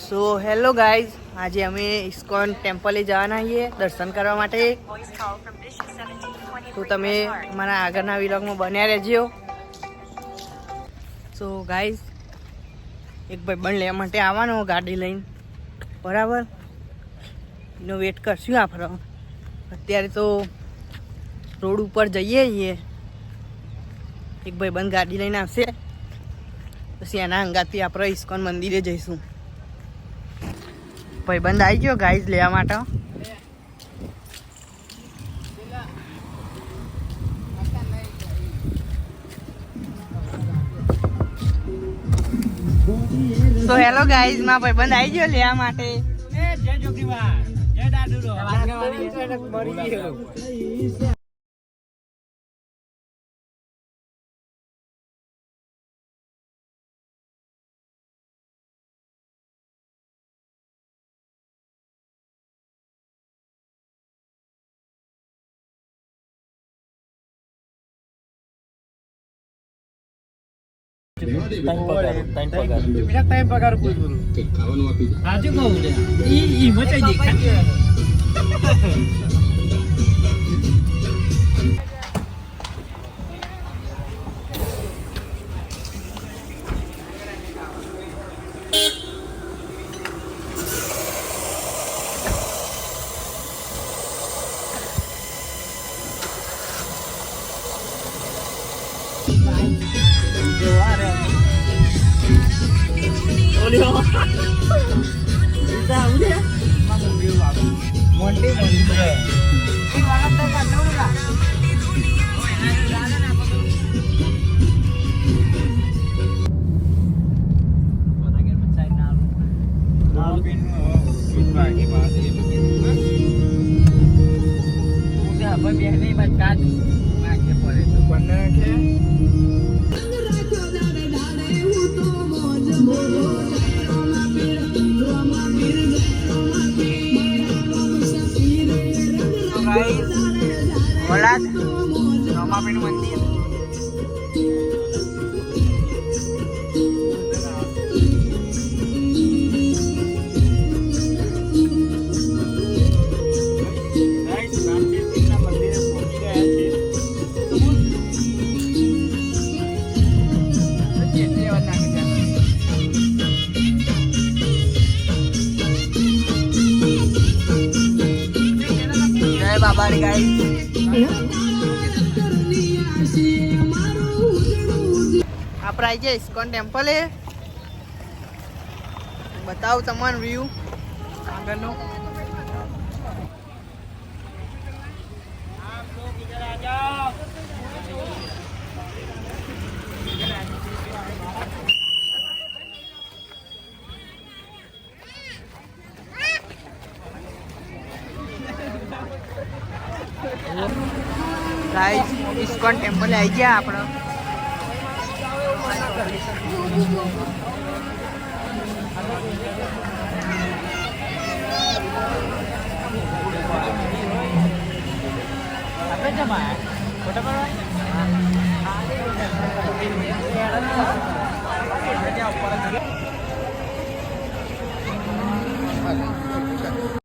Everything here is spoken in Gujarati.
સો હેલો ગાઈઝ, આજે અમે ઇસ્કોન ટેમ્પલે જવાના છીએ દર્શન કરવા માટે. તો તમે મારા આગળના વિલોગમાં બન્યા રહેજો. સો ગાઈઝ, એક ભાઈ બન લેવા માટે આવવાનો ગાડી લઈને, બરાબર એનો વેટ કરશું આપણે. અત્યારે તો રોડ ઉપર જઈએ છીએ. એક ભાઈ બંધ ગાડી લઈને આવશે, પછી એના અંગાથી આપણે ઇસ્કોન મંદિરે જઈશું. ભાઈબંધ આવી ગયો ગાઈઝ લેવા માટે. તો હેલો ગાઈઝ, માં ભાઈબંધ આવી ગયો લેવા માટે. टाइम पगार खाવાનું આપી દે. આજે કહું લે ઈ મચાઈ દે ખાતી. વલાદ રમાપીનું મંદિર. જય બાબાની ગાઈસ. આપણે આવી જાય ઇસ્કોન ટેમ્પલે. બતાવું તમારું વ્યૂ આગળનો. ગાઈસ, ઇસ્કોન ટેમ્પલે આવી ગયા આપણે.